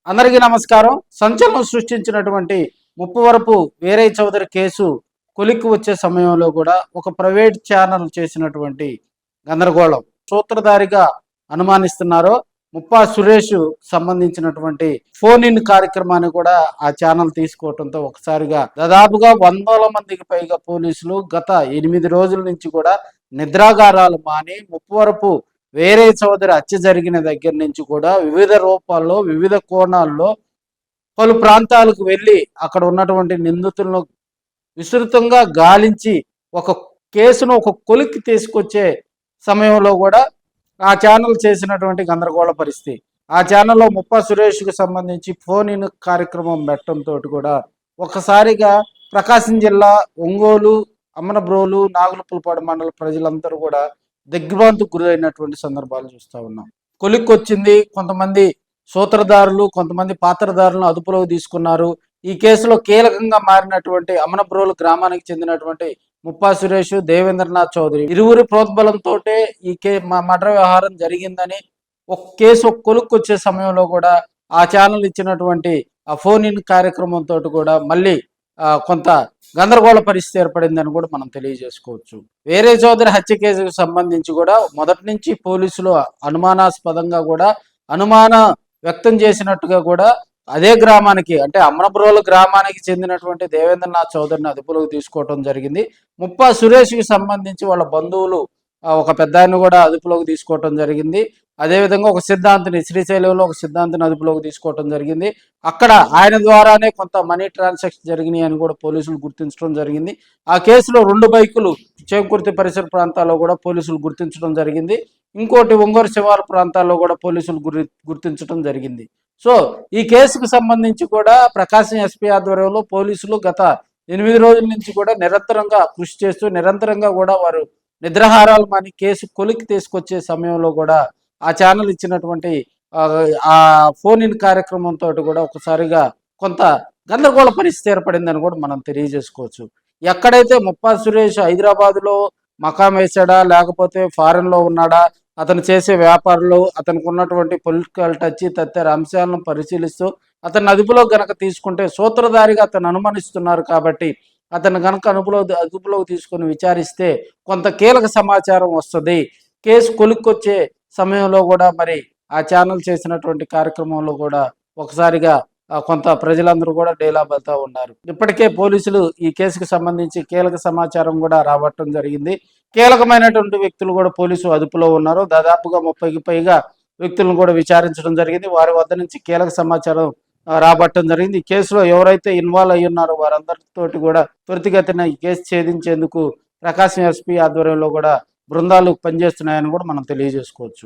అందరికీ నమస్కారం. సంచలనం సృష్టించినటువంటి ముప్పవరపు వీరయ్య చౌదరి కేసు కొలిక్కి వచ్చే సమయంలో కూడా ఒక ప్రైవేట్ ఛానల్ చేసినటువంటి గందరగోళం సూత్రధారిగా అనుమానిస్తున్నారో ముప్పా సురేష్ సంబంధించినటువంటి ఫోన్ ఇన్ కార్యక్రమాన్ని కూడా ఆ ఛానల్ తీసుకోవడంతో ఒకసారిగా దాదాపుగా 100 మందికి పైగా పోలీసులు గత 8 రోజుల నుంచి కూడా నిద్రాగారాలు మాని ముప్పవరపు వేరే చౌదరి హత్య జరిగిన దగ్గర నుంచి కూడా వివిధ రూపాల్లో వివిధ కోణాల్లో పలు ప్రాంతాలకు వెళ్ళి అక్కడ ఉన్నటువంటి నిందితులను విస్తృతంగా గాలించి ఒక కేసును ఒక కొలిక్కి తీసుకొచ్చే సమయంలో కూడా ఆ ఛానల్ చేసినటువంటి గందరగోళ పరిస్థితి. ఆ ఛానల్లో ముప్పా సురేష్కి సంబంధించి ఫోన్ ఇన్ కార్యక్రమం పెట్టడంతో కూడా ఒకసారిగా ప్రకాశం జిల్లా ఒంగోలు, అమ్మనబ్రోలు, నాగులపులపాడు మండల ప్రజలందరూ కూడా దిగ్భ్రాంతికి గురైనటువంటి సందర్భాలు చూస్తూ ఉన్నాం. కొలిక్కొచ్చింది, కొంతమంది సూత్రధారులు, కొంతమంది పాత్రధారులను అదుపులోకి తీసుకున్నారు. ఈ కేసులో కీలకంగా మారినటువంటి అమనబ్రోలు గ్రామానికి చెందినటువంటి ముప్పా సురేష్, దేవేంద్రనాథ్ చౌదరి ఇరువురి ప్రోద్బలంతో ఈ మర్డర్ వ్యవహారం జరిగిందని ఒక కేసు కొలుక్కొచ్చే సమయంలో కూడా ఆ ఛానల్ ఇచ్చినటువంటి ఆ ఫోన్ ఇన్ కార్యక్రమంతో కూడా మళ్ళీ కొంత గందరగోళ పరిస్థితి ఏర్పడిందని కూడా మనం తెలియజేసుకోవచ్చు. వేరే చౌదరి హత్య కేసుకు సంబంధించి కూడా మొదటి నుంచి పోలీసులు అనుమానాస్పదంగా కూడా అనుమానం వ్యక్తం చేసినట్టుగా కూడా అదే గ్రామానికి అంటే అమ్మనబ్రోలు గ్రామానికి చెందినటువంటి దేవేంద్రనాథ్ చౌదరిని అదుపులోకి తీసుకోవడం జరిగింది. ముప్పా సురేష్కి సంబంధించి వాళ్ళ బంధువులు ఒక పెద్ద ఆయన కూడా అదుపులోకి తీసుకోవటం జరిగింది. అదేవిధంగా ఒక సిద్ధాంతిని శ్రీశైలంలో ఒక సిద్ధాంతిని అదుపులోకి తీసుకోవటం జరిగింది. అక్కడ ఆయన ద్వారానే కొంత మనీ ట్రాన్సాక్షన్ జరిగినాయి అని కూడా పోలీసులు గుర్తించడం జరిగింది. ఆ కేసులో 2 బైకులు చేకుర్తి పరిసర ప్రాంతాల్లో కూడా పోలీసులు గుర్తించడం జరిగింది. ఇంకోటి ఒంగోలు శివారు ప్రాంతాల్లో కూడా పోలీసులు గుర్తించడం జరిగింది. సో ఈ కేసుకు సంబంధించి కూడా ప్రకాశం ఎస్పీ ఆధ్వర్యంలో పోలీసులు గత 8 రోజుల నుంచి కూడా నిరంతరంగా కృషి చేస్తూ నిరంతరంగా కూడా వారు నిద్రాహారాలు మాని కేసు కొలిక్కి తీసుకొచ్చే సమయంలో కూడా ఆ ఛానల్ ఇచ్చినటువంటి ఆ ఫోన్ ఇన్ కార్యక్రమంతో కూడా ఒకసారిగా కొంత గందరగోళ పరిస్థితి ఏర్పడిందని కూడా మనం తెలియజేసుకోవచ్చు. ఎక్కడైతే ముప్పా సురేష్ హైదరాబాద్లో మకాం వేసాడా లేకపోతే ఫారెన్లో ఉన్నాడా, అతను చేసే వ్యాపారాలు, అతనికి ఉన్నటువంటి పొలిటికల్ టచ్ తదితర అంశాలను పరిశీలిస్తూ అతన్ని అదుపులో గనక తీసుకుంటే సూత్రధారిగా అతను అనుమానిస్తున్నారు కాబట్టి అతను గనక అదుపులోకి తీసుకొని విచారిస్తే కొంత కీలక సమాచారం వస్తుంది. కేసు కొలిక్కొచ్చే సమయంలో కూడా మరి ఆ ఛానల్ చేసినటువంటి కార్యక్రమంలో కూడా ఒకసారిగా కొంత ప్రజలందరూ కూడా డేలాబడతా ఉన్నారు. ఇప్పటికే పోలీసులు ఈ కేసుకు సంబంధించి కీలక సమాచారం కూడా రాబట్టడం జరిగింది. కీలకమైనటువంటి వ్యక్తులు కూడా పోలీసు అదుపులో ఉన్నారు. దాదాపుగా 30కి పైగా వ్యక్తులను కూడా విచారించడం జరిగింది. వారి వద్ద నుంచి కీలక సమాచారం రాబట్టడం జరిగింది. ఈ కేసులో ఎవరైతే ఇన్వాల్వ్ అయ్యి ఉన్నారో వారందరితోటి కూడా త్వరితగతిన ఈ కేసు ఛేదించేందుకు ప్రకాశం ఎస్పీ ఆధ్వర్యంలో కూడా బృందాలు పనిచేస్తున్నాయని కూడా మనం తెలియజేసుకోవచ్చు.